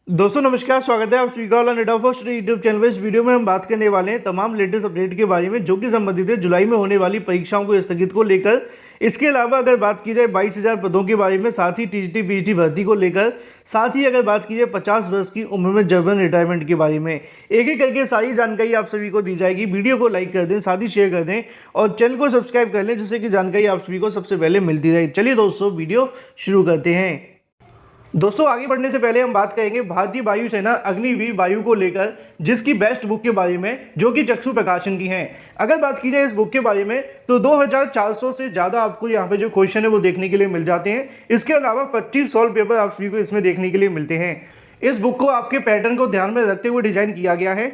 दोस्तों नमस्कार, स्वागत है आप सभी का net of first YouTube channel पे। इस वीडियो में हम बात करने वाले हैं तमाम लेटेस्ट अपडेट के बारे में जो कि संबंधित है जुलाई में होने वाली परीक्षाओं को स्थगित को लेकर। इसके अलावा अगर बात की जाए 22,000 पदों के बारे में, साथ ही टीजीटी पीजीटी भर्ती को लेकर, साथ ही अगर बात की जाए 50 वर्ष की उम्र में जबरन रिटायरमेंट के बारे में, एक एक करके सारी जानकारी आप सभी को दी जाएगी। वीडियो को लाइक कर दें, साथ ही शेयर कर दें और चैनल को सब्सक्राइब कर लें जिससे कि जानकारी आप सभी को सबसे पहले मिलती रहे। चलिए दोस्तों वीडियो शुरू करते हैं। दोस्तों आगे बढ़ने से पहले हम बात करेंगे भारतीय वायुसेना अग्निवीर वायु को लेकर, जिसकी बेस्ट बुक के बारे में, जो कि चक्षु प्रकाशन की है। अगर बात की जाए इस बुक के बारे में तो 2400 से ज़्यादा आपको यहाँ पे जो क्वेश्चन है वो देखने के लिए मिल जाते हैं। इसके अलावा 25 सॉल्व पेपर आप सभी को इसमें देखने के लिए मिलते हैं। इस बुक को आपके पैटर्न को ध्यान में रखते हुए डिजाइन किया गया है।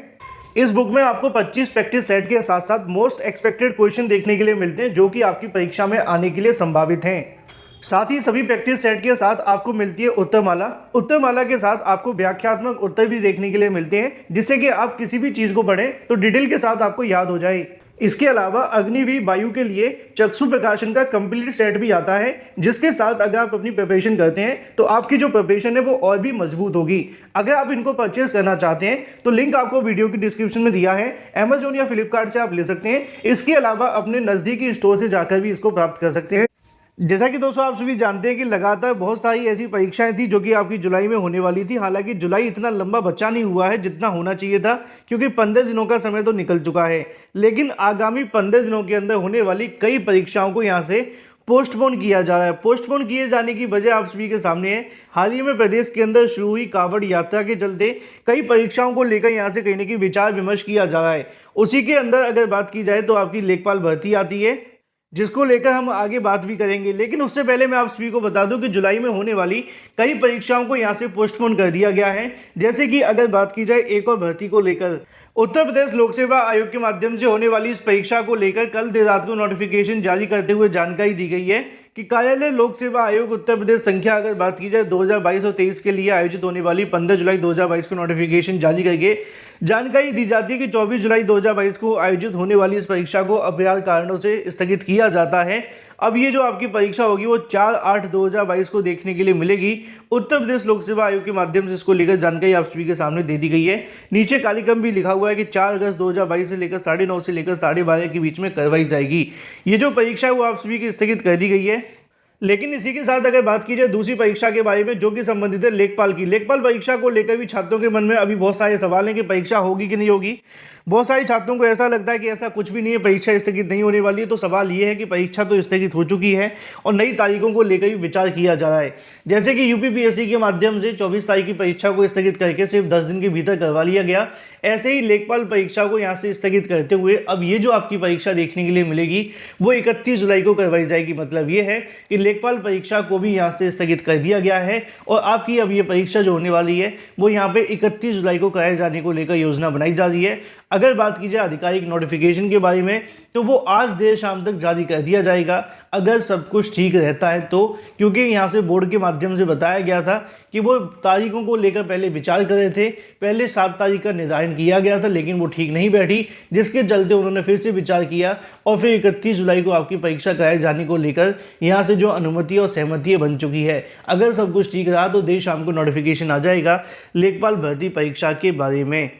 इस बुक में आपको 25 प्रैक्टिस सेट के साथ साथ मोस्ट एक्सपेक्टेड क्वेश्चन देखने के लिए मिलते हैं जो कि आपकी परीक्षा में आने के लिए संभावित हैं। साथ ही सभी प्रैक्टिस सेट के साथ आपको मिलती है उत्तरमाला। उत्तरमाला के साथ आपको व्याख्यात्मक उत्तर भी देखने के लिए मिलते हैं जिससे कि आप किसी भी चीज़ को पढ़ें तो डिटेल के साथ आपको याद हो जाए। इसके अलावा अग्निवीर वायु के लिए चक्षु प्रकाशन का कंप्लीट सेट भी आता है, जिसके साथ अगर आप अपनी प्रिपरेशन करते हैं तो आपकी जो प्रिपरेशन है वो और भी मजबूत होगी। अगर आप इनको परचेज करना चाहते हैं तो लिंक आपको वीडियो की डिस्क्रिप्शन में दिया है। अमेजोन या फ्लिपकार्ट से आप ले सकते हैं। इसके अलावा अपने नज़दीकी स्टोर से जाकर भी इसको प्राप्त कर सकते हैं। जैसा कि दोस्तों आप सभी जानते हैं कि लगातार बहुत सारी ऐसी परीक्षाएं थी जो कि आपकी जुलाई में होने वाली थी। हालांकि जुलाई इतना लंबा बचा नहीं हुआ है जितना होना चाहिए था, क्योंकि 15 दिनों का समय तो निकल चुका है। लेकिन आगामी 15 दिनों के अंदर होने वाली कई परीक्षाओं को यहाँ से पोस्टपोन किया जा रहा है। पोस्टपोन किए जाने की वजह आप सभी के सामने है। हाल ही में प्रदेश के अंदर शुरू हुई कांवड़ यात्रा के चलते कई परीक्षाओं को लेकर यहाँ से कहीं ना कहीं विचार विमर्श किया जा रहा है। उसी के अंदर अगर बात की जाए तो आपकी लेखपाल भर्ती आती है, जिसको लेकर हम आगे बात भी करेंगे। लेकिन उससे पहले मैं आप सभी को बता दूं कि जुलाई में होने वाली कई परीक्षाओं को यहां से पोस्टपोन कर दिया गया है। जैसे कि अगर बात की जाए एक और भर्ती को लेकर, उत्तर प्रदेश लोक सेवा आयोग के माध्यम से होने वाली इस परीक्षा को लेकर कल देर रात को नोटिफिकेशन जारी करते हुए जानकारी दी गई है कि कार्यालय लोक सेवा आयोग उत्तर प्रदेश संख्या अगर बात की जाए 2022 और 23 के लिए आयोजित होने वाली 15 जुलाई 2022 को नोटिफिकेशन जारी करके जानकारी दी जाती है कि 24 जुलाई 2022 को आयोजित होने वाली इस परीक्षा को अपरिहार्य कारणों से स्थगित किया जाता है। अब ये जो आपकी परीक्षा होगी वो 4/8/2022 को देखने के लिए मिलेगी। उत्तर प्रदेश लोक सेवा आयोग के माध्यम से इसको लेकर जानकारी आप सभी के सामने दे दी गई है। नीचे कार्यक्रम भी लिखा हुआ है कि 4 अगस्त 2022 से लेकर 9:30 से लेकर 12:30 के बीच में करवाई जाएगी। ये जो परीक्षा है वो आप सभी की स्थगित कर दी गई है। लेकिन इसी के साथ अगर बात की जाए दूसरी परीक्षा के बारे में जो कि संबंधित है लेखपाल की, लेखपाल परीक्षा को लेकर भी छात्रों के मन में अभी बहुत सारे सवाल हैं कि परीक्षा होगी कि नहीं होगी। बहुत सारे छात्रों को ऐसा लगता है कि ऐसा कुछ भी नहीं है, परीक्षा स्थगित नहीं होने वाली है। तो सवाल ये है कि परीक्षा तो स्थगित हो चुकी है और नई तारीखों को लेकर भी विचार किया जा रहा है। जैसे कि यूपीपीएससी के माध्यम से 24 तारीख की परीक्षा को स्थगित करके सिर्फ 10 दिन के भीतर करवा लिया गया। ऐसे ही लेखपाल परीक्षा को यहाँ से स्थगित करते हुए अब ये जो आपकी परीक्षा देखने के लिए मिलेगी वो 31 जुलाई को करवाई जाएगी। मतलब ये है कि लेखपाल परीक्षा को भी यहाँ से स्थगित कर दिया गया है और आपकी अब ये परीक्षा जो होने वाली है वो यहाँ पे 31 जुलाई को कराए जाने को लेकर योजना बनाई जा रही है। अगर बात की जाए आधिकारिक नोटिफिकेशन के बारे में तो वो आज देर शाम तक जारी कर दिया जाएगा अगर सब कुछ ठीक रहता है तो, क्योंकि यहाँ से बोर्ड के माध्यम से बताया गया था कि वो तारीखों को लेकर पहले विचार कर रहे थे। पहले 7 तारीख का निर्धारण किया गया था लेकिन वो ठीक नहीं बैठी, जिसके चलते उन्होंने फिर से विचार किया और फिर 31 जुलाई को आपकी परीक्षा कराए जाने को लेकर यहाँ से जो अनुमति और सहमति बन चुकी है। अगर सब कुछ ठीक रहा तो देर शाम को नोटिफिकेशन आ जाएगा लेखपाल भर्ती परीक्षा के बारे में।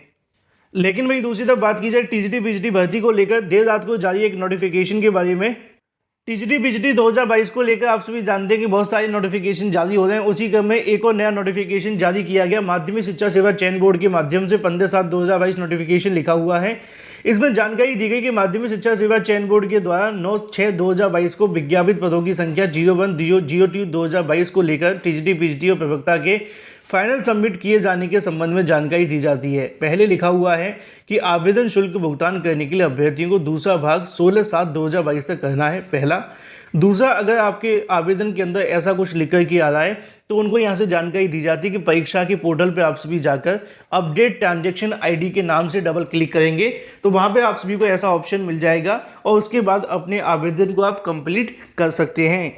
लेकिन वही दूसरी तरफ बात की जाए टीजीटी पीजीटी भर्ती को लेकर देर रात को जारी एक नोटिफिकेशन के बारे में। टीजीटी पीजीटी 2022 को लेकर आप सभी जानते हैं कि बहुत सारे नोटिफिकेशन जारी हो रहे हैं। उसी क्रम में एक और नया नोटिफिकेशन जारी किया गया माध्यमिक शिक्षा सेवा चयन बोर्ड के माध्यम से 15/7/2022 नोटिफिकेशन लिखा हुआ है। इसमें जानकारी दी गई कि माध्यमिक शिक्षा सेवा चयन बोर्ड के द्वारा 9/6/2022 को विज्ञापित पदों की संख्या 01/02/2022 को लेकर टीजीटी पीजीटी और प्रवक्ता के फाइनल सबमिट किए जाने के संबंध में जानकारी दी जाती है। पहले लिखा हुआ है कि आवेदन शुल्क भुगतान करने के लिए अभ्यर्थियों को दूसरा भाग 16/7/2022 तक करना है, पहला। दूसरा, अगर आपके आवेदन के अंदर ऐसा कुछ लिख कर के आ रहा है तो उनको यहाँ से जानकारी दी जाती है कि परीक्षा के पोर्टल पर आप सभी जाकर अपडेट ट्रांजैक्शन आईडी के नाम से डबल क्लिक करेंगे तो वहाँ पे आप सभी को ऐसा ऑप्शन मिल जाएगा और उसके बाद अपने आवेदन को आप कंप्लीट कर सकते हैं।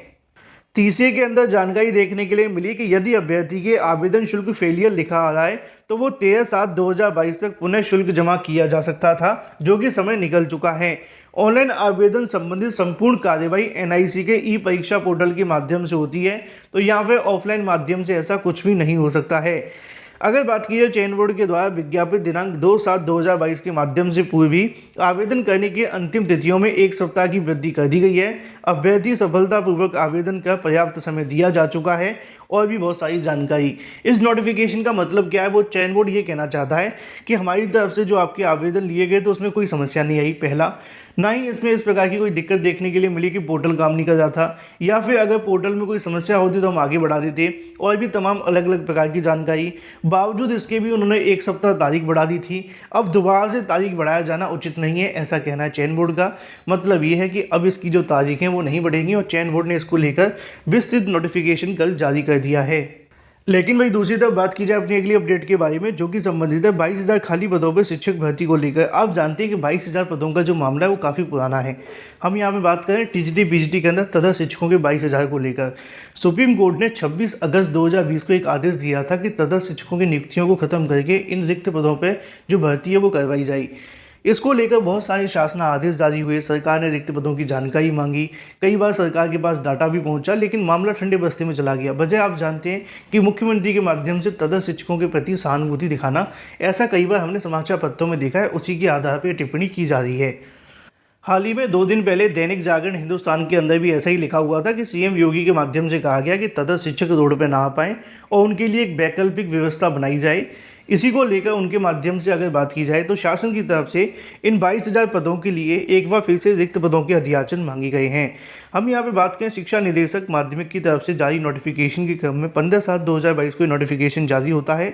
तीसरे के अंदर जानकारी देखने के लिए मिली कि यदि अभ्यर्थी के आवेदन शुल्क फेलियर लिखा आ रहा है तो वो 13/7/2022 तक पुनः शुल्क जमा किया जा सकता था, जो कि समय निकल चुका है। ऑनलाइन आवेदन संबंधित संपूर्ण कार्यवाही एनआईसी के ई परीक्षा पोर्टल के माध्यम से होती है, तो यहाँ पे ऑफलाइन माध्यम से ऐसा कुछ भी नहीं हो सकता है। अगर बात की जाए चयन बोर्ड के द्वारा विज्ञापित दिनांक 2/7/2022 के माध्यम से पूर्व भी आवेदन करने की अंतिम तिथियों में 1 सप्ताह की वृद्धि कर दी गई है। अभ्यर्थी सफलतापूर्वक आवेदन का पर्याप्त समय दिया जा चुका है और भी बहुत सारी जानकारी। इस नोटिफिकेशन का मतलब क्या है, वो चयन बोर्ड ये कहना चाहता है कि हमारी तरफ से जो आपके आवेदन लिए गए तो उसमें कोई समस्या नहीं आई, पहला। ना ही इसमें इस प्रकार की कोई दिक्कत देखने के लिए मिली कि पोर्टल काम नहीं कर रहा था, या फिर अगर पोर्टल में कोई समस्या होती तो हम आगे बढ़ा देते, और भी तमाम अलग अलग प्रकार की जानकारी। बावजूद इसके भी उन्होंने 1 सप्ताह तारीख बढ़ा दी थी। अब दोबारा से तारीख बढ़ाया जाना उचित नहीं है, ऐसा कहना है चयन बोर्ड का। मतलब ये है कि अब इसकी जो तारीखें हैं वो नहीं बढ़ेंगी और चयन बोर्ड ने इसको लेकर विस्तृत नोटिफिकेशन कल जारी कर दिया है। लेकिन वही दूसरी तरफ बात की जाए अपनी अगली अपडेट के बारे में, जो कि संबंधित है 22,000 खाली पदों पर शिक्षक भर्ती को लेकर। आप जानते हैं कि 22,000 पदों का जो मामला है वो काफ़ी पुराना है। हम यहाँ पे बात करें टीजीटी पीजीटी के अंदर तथा शिक्षकों के 22,000 को लेकर सुप्रीम कोर्ट ने 26 अगस्त 2020 को एक आदेश दिया था कि तथा शिक्षकों की नियुक्तियों को खत्म करके इन रिक्त पदों पर जो भर्ती है वो करवाई जाए। इसको लेकर बहुत सारे शासन आदेश जारी हुए, सरकार ने रिक्त पदों की जानकारी मांगी, कई बार सरकार के पास डाटा भी पहुंचा, लेकिन मामला ठंडे बस्ते में चला गया। वजह आप जानते हैं कि मुख्यमंत्री के माध्यम से तदर्थ शिक्षकों के प्रति सहानुभूति दिखाना, ऐसा कई बार हमने समाचार पत्रों में देखा है, उसी के आधार पर टिप्पणी की जा रही है। हाल ही में 2 दिन पहले दैनिक जागरण हिंदुस्तान के अंदर भी ऐसा ही लिखा हुआ था कि सीएम योगी के माध्यम से कहा गया कि तदर्थ शिक्षक रोड पर ना आ पाएँ और उनके लिए एक वैकल्पिक व्यवस्था बनाई जाए। इसी को लेकर उनके माध्यम से अगर बात की जाए तो शासन की तरफ से इन 22,000 पदों के लिए एक बार फिर से रिक्त पदों के अध्याचन मांगे गए हैं। हम यहाँ पे बात करें शिक्षा निदेशक माध्यमिक की तरफ से जारी नोटिफिकेशन के क्रम में 15/7/2022 को नोटिफिकेशन जारी होता है।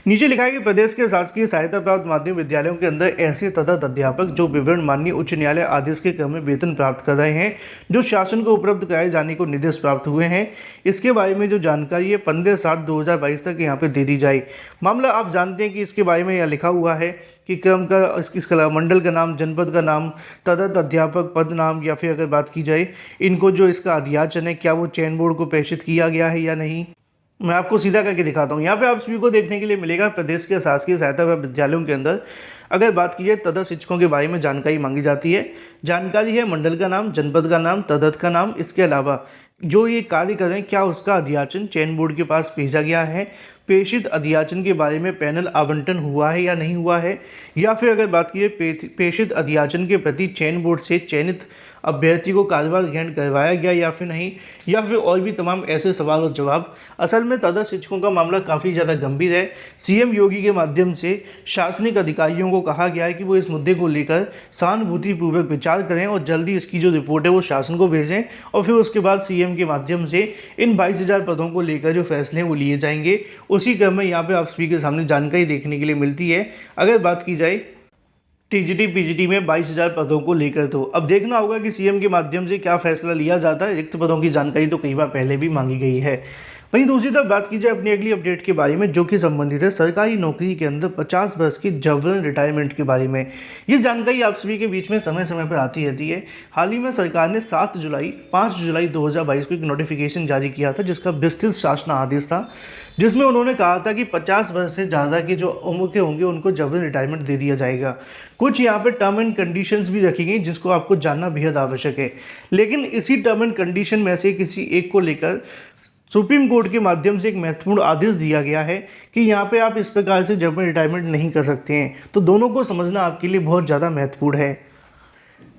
नीचे लिखा है कि प्रदेश के शासकीय सहायता प्राप्त माध्यमिक विद्यालयों के अंदर ऐसे तदर्थ अध्यापक जो विवरण माननीय उच्च न्यायालय आदेश के क्रम में वेतन प्राप्त कर रहे हैं, जो शासन को उपलब्ध कराए जाने को निर्देश प्राप्त हुए हैं, इसके बारे में जो जानकारी है 15/7/2022 तक यहाँ पे दे दी जाए। मामला आप जानते हैं कि इसके बारे में यह लिखा हुआ है कि क्रम का इसके अलावा मंडल का नाम, जनपद का नाम, तदर्थ अध्यापक पद नाम, या फिर अगर बात की जाए इनको जो इसका अध्याचन है क्या वो चयन बोर्ड को प्रेषित किया गया है या नहीं। मैं आपको सीधा करके दिखाता हूँ। यहाँ पे आप सभी को देखने के लिए मिलेगा प्रदेश के शासकीय सहायता विद्यालयों के अंदर अगर बात की जाए तदर्थ शिक्षकों के बारे में जानकारी मांगी जाती है। जानकारी है मंडल का नाम, जनपद का नाम, तदर्थ का नाम, इसके अलावा जो ये कार्य करें क्या उसका अध्याचन चयन बोर्ड के पास भेजा गया है, प्रेषित अध्याचन के बारे में पैनल आवंटन हुआ है या नहीं हुआ है, या फिर अगर बात की जाए प्रेषित अध्याचन के प्रति चयन बोर्ड से चयनित अभ्यर्थी को कार्यभार ग्रहण करवाया गया या फिर नहीं, या फिर और भी तमाम ऐसे सवाल और जवाब। असल में तदर्थ शिक्षकों का मामला काफ़ी ज़्यादा गंभीर है। सीएम योगी के माध्यम से शासनिक अधिकारियों को कहा गया है कि वो इस मुद्दे को लेकर सहानुभूतिपूर्वक विचार करें और जल्दी इसकी जो रिपोर्ट है वो शासन को भेजें, और फिर उसके बाद सीएम के माध्यम से इन 22,000 पदों को लेकर जो फैसले हैं वो लिए जाएंगे। उसी क्रम में यहाँ पर आप सभी के सामने जानकारी देखने के लिए मिलती है। अगर बात की जाए टीजीटी पीजीटी में 22,000 पदों को लेकर, तो अब देखना होगा कि सीएम के माध्यम से क्या फैसला लिया जाता है। रिक्त पदों की जानकारी तो कई बार पहले भी मांगी गई है। वहीं दूसरी तरफ बात की जाए अपनी अगली अपडेट के बारे में, जो कि संबंधित है सरकारी नौकरी के अंदर 50 वर्ष की जबरन रिटायरमेंट के बारे में। ये जानकारी आप सभी के बीच में समय समय पर आती रहती है। हाल ही में सरकार ने 5 जुलाई 2022 को एक नोटिफिकेशन जारी किया था, जिसका विस्तृत शासन आदेश था, जिसमें उन्होंने कहा था कि 50 वर्ष से ज़्यादा के जो उम्र के होंगे उनको जबरन रिटायरमेंट दे दिया जाएगा। कुछ यहाँ पे टर्म एंड कंडीशंस भी रखी गई जिसको आपको जानना बेहद आवश्यक है। लेकिन इसी टर्म एंड कंडीशन में से किसी एक को लेकर सुप्रीम कोर्ट के माध्यम से एक महत्वपूर्ण आदेश दिया गया है कि यहाँ पे आप इस प्रकार से जबरन रिटायरमेंट नहीं कर सकते हैं। तो दोनों को समझना आपके लिए बहुत ज़्यादा महत्वपूर्ण है।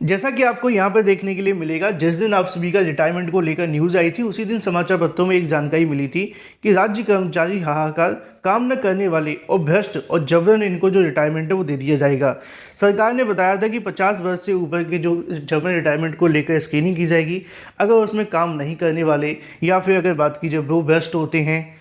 जैसा कि आपको यहाँ पर देखने के लिए मिलेगा, जिस दिन आप सभी का रिटायरमेंट को लेकर न्यूज़ आई थी उसी दिन समाचार पत्रों में एक जानकारी मिली थी कि राज्य कर्मचारी हाहाकार, काम न करने वाले और भ्रष्ट और जबरन इनको जो रिटायरमेंट है वो दे दिया जाएगा। सरकार ने बताया था कि 50 वर्ष से ऊपर के जो जबरन रिटायरमेंट को लेकर स्क्रीनिंग की जाएगी। अगर उसमें काम नहीं करने वाले, या फिर अगर बात की जाए वो भ्रष्ट होते हैं,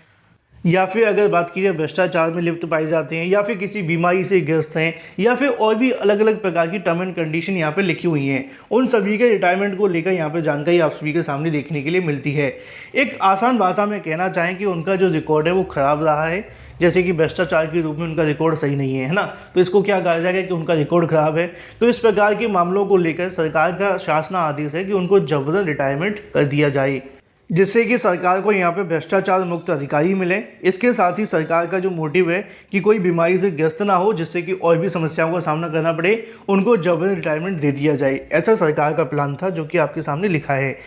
या फिर अगर बात की जाए भ्रष्टाचार में लिप्त पाए जाते हैं, या फिर किसी बीमारी से ग्रस्त हैं, या फिर और भी अलग अलग प्रकार की टर्म एंड कंडीशन यहाँ पे लिखी हुई हैं, उन सभी के रिटायरमेंट को लेकर यहाँ पे जानकारी आप सभी के सामने देखने के लिए मिलती है। एक आसान भाषा में कहना चाहें कि उनका जो रिकॉर्ड है वो ख़राब रहा है, जैसे कि भ्रष्टाचार के रूप में उनका रिकॉर्ड सही नहीं है ना, तो इसको क्या कहा जाएगा कि उनका रिकॉर्ड खराब है। तो इस प्रकार के मामलों को लेकर सरकार का शासन आदेश है कि उनको जबरन रिटायरमेंट कर दिया जाए, जिससे कि सरकार को यहाँ पे भ्रष्टाचार मुक्त अधिकारी मिले। इसके साथ ही सरकार का जो मोटिव है कि कोई बीमारी से ग्रस्त ना हो, जिससे कि और भी समस्याओं का सामना करना पड़े, उनको जबरन रिटायरमेंट दे दिया जाए। ऐसा सरकार का प्लान था जो कि आपके सामने लिखा है।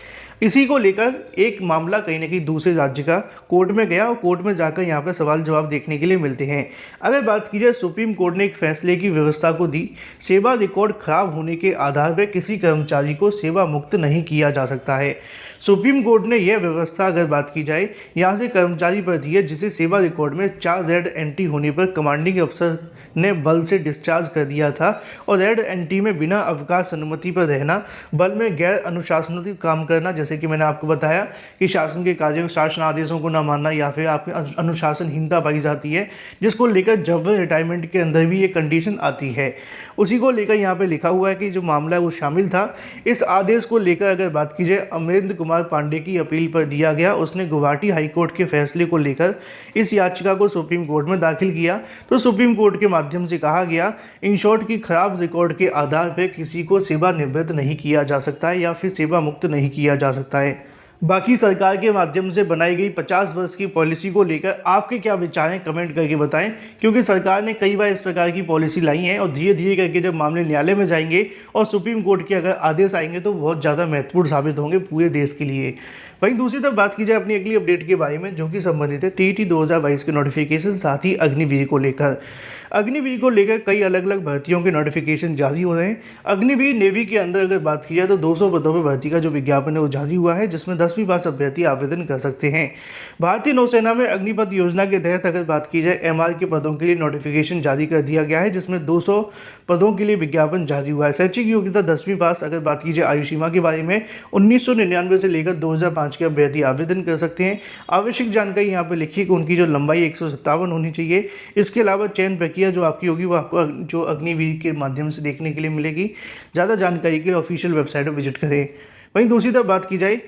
इसी को लेकर एक मामला कहीं ना कहीं दूसरे राज्य का कोर्ट में गया और कोर्ट में जाकर यहाँ पर सवाल जवाब देखने के लिए मिलते हैं। अगर बात की जाए, सुप्रीम कोर्ट ने एक फैसले की व्यवस्था को दी, सेवा रिकॉर्ड खराब होने के आधार पर किसी कर्मचारी को सेवा मुक्त नहीं किया जा सकता है। सुप्रीम कोर्ट ने यह व्यवस्था अगर बात की जाए यहाँ से कर्मचारी पर दी है जिसे सेवा रिकॉर्ड में 4 रेड एंट्री होने पर कमांडिंग अफसर ने बल से डिस्चार्ज कर दिया था और रेड एंट्री में बिना अवकाश अनुमति पर रहना, बल में गैर अनुशासनात्मक काम करना, जैसे कि मैंने आपको बताया कि शासन के कार्यों शासन आदेशों को न मानना या फिर आपकी अनुशासनहीनता पाई जाती है, जिसको लेकर जबरन रिटायरमेंट के अंदर भी ये कंडीशन आती है। उसी को लेकर यहाँ पे लिखा हुआ है कि जो मामला है वो शामिल था। इस आदेश को लेकर अगर बात की जाए, अमरेंद्र कुमार पांडे की अपील पर दिया गया, उसने गुवाहाटी हाईकोर्ट के फैसले को लेकर इस याचिका को सुप्रीम कोर्ट में दाखिल किया। तो सुप्रीम कोर्ट के माध्यम से कहा गया, इन शॉर्ट की खराब रिकॉर्ड के आधार पर किसी को सेवानिवृत्त नहीं किया जा सकता है या फिर सेवा मुक्त नहीं किया जा सकता है। बाकी सरकार के माध्यम से बनाई गई 50 वर्ष की पॉलिसी को लेकर आपके क्या विचार हैं, कमेंट करके बताएं, क्योंकि सरकार ने कई बार इस प्रकार की पॉलिसी लाई है और धीरे धीरे करके जब मामले न्यायालय में जाएंगे और सुप्रीम कोर्ट के अगर आदेश आएंगे तो बहुत ज़्यादा महत्वपूर्ण साबित होंगे पूरे देश के लिए। वहीं दूसरी तरफ बात की जाए अपनी अगली अपडेट के बारे में, जो कि संबंधित है टीईटी 2022 के नोटिफिकेशन, साथ ही अग्निवीर को लेकर। अग्निवीर को लेकर कई अलग अलग भर्तियों के नोटिफिकेशन जारी हो रहे हैं। अग्निवीर नेवी के अंदर अगर बात की जाए तो 200 पदों पर भर्ती का जो विज्ञापन है वो जारी हुआ है, जिसमें 10वीं पास अभ्यर्थी आवेदन कर सकते हैं। भारतीय नौसेना में अग्निपथ योजना के तहत अगर बात की जाए, एमआर के पदों के लिए नोटिफिकेशन जारी कर दिया गया है, जिसमें 200 पदों के लिए विज्ञापन जारी हुआ है। शैक्षिक योग्यता 10वीं पास। अगर बात की जाए आयु सीमा के बारे में, 1999 से लेकर 2005 के अभ्यर्थी आवेदन कर सकते हैं। आवश्यक जानकारी यहाँ पर लिखी कि उनकी जो लंबाई 157 होनी चाहिए। इसके अलावा चयन प्रक्रिया जो आपकी होगी वो आपको जो अग्निवीर के माध्यम से देखने के लिए मिलेगी। ज़्यादा जानकारी के लिए ऑफिशियल वेबसाइट पर विजिट करें। वहीं दूसरी तरफ बात की जाए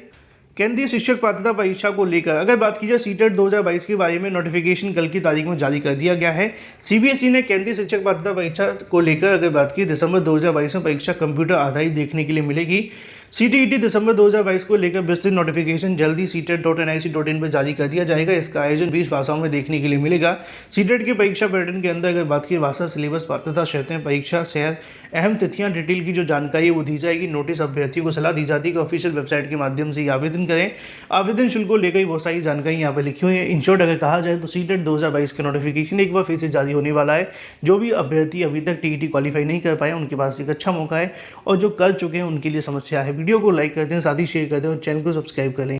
केंद्रीय शिक्षक पात्रता परीक्षा को लेकर, अगर बात की जाए सीटेट 2022 के बारे में नोटिफिकेशन कल की तारीख में जारी कर दिया गया है। सीबीएसई ने केंद्रीय शिक्षक पात्रता परीक्षा को लेकर अगर बात की, दिसंबर 2022 में परीक्षा कंप्यूटर आधारित देखने के लिए मिलेगी। सीटीईटी दिसंबर 2022 को लेकर विस्तृत नोटिफिकेशन जल्दी CTET.nic.in पर जारी कर दिया जाएगा। इसका आयोजन 20 भाषाओं में देखने के लिए मिलेगा। सीटेट की परीक्षा पैटर्न के अंदर अगर बात की, भाषा, सिलेबस, पात्रता शर्तें, परीक्षा शहर, अहम तिथियां, डिटेल की जो जानकारी है वो दी जाएगी। नोटिस अभ्यर्थियों को सलाह दी जाती है कि ऑफिशियल वेबसाइट के माध्यम से आवेदन करें। आवेदन शुल्क को लेकर बहुत सारी जानकारी यहाँ पर लिखी हुई है। इन शॉर्ट अगर कहा जाए तो सीटेट 2022 का नोटिफिकेशन एक बार फिर से जारी होने वाला है। जो भी अभ्यर्थी अभी तक टीईटी क्वालिफाई नहीं कर पाए उनके पास एक अच्छा मौका है, और जो कर चुके हैं उनके लिए समस्या है। वीडियो को लाइक कर दें, साथ ही शेयर कर दें और चैनल को सब्सक्राइब कर लें।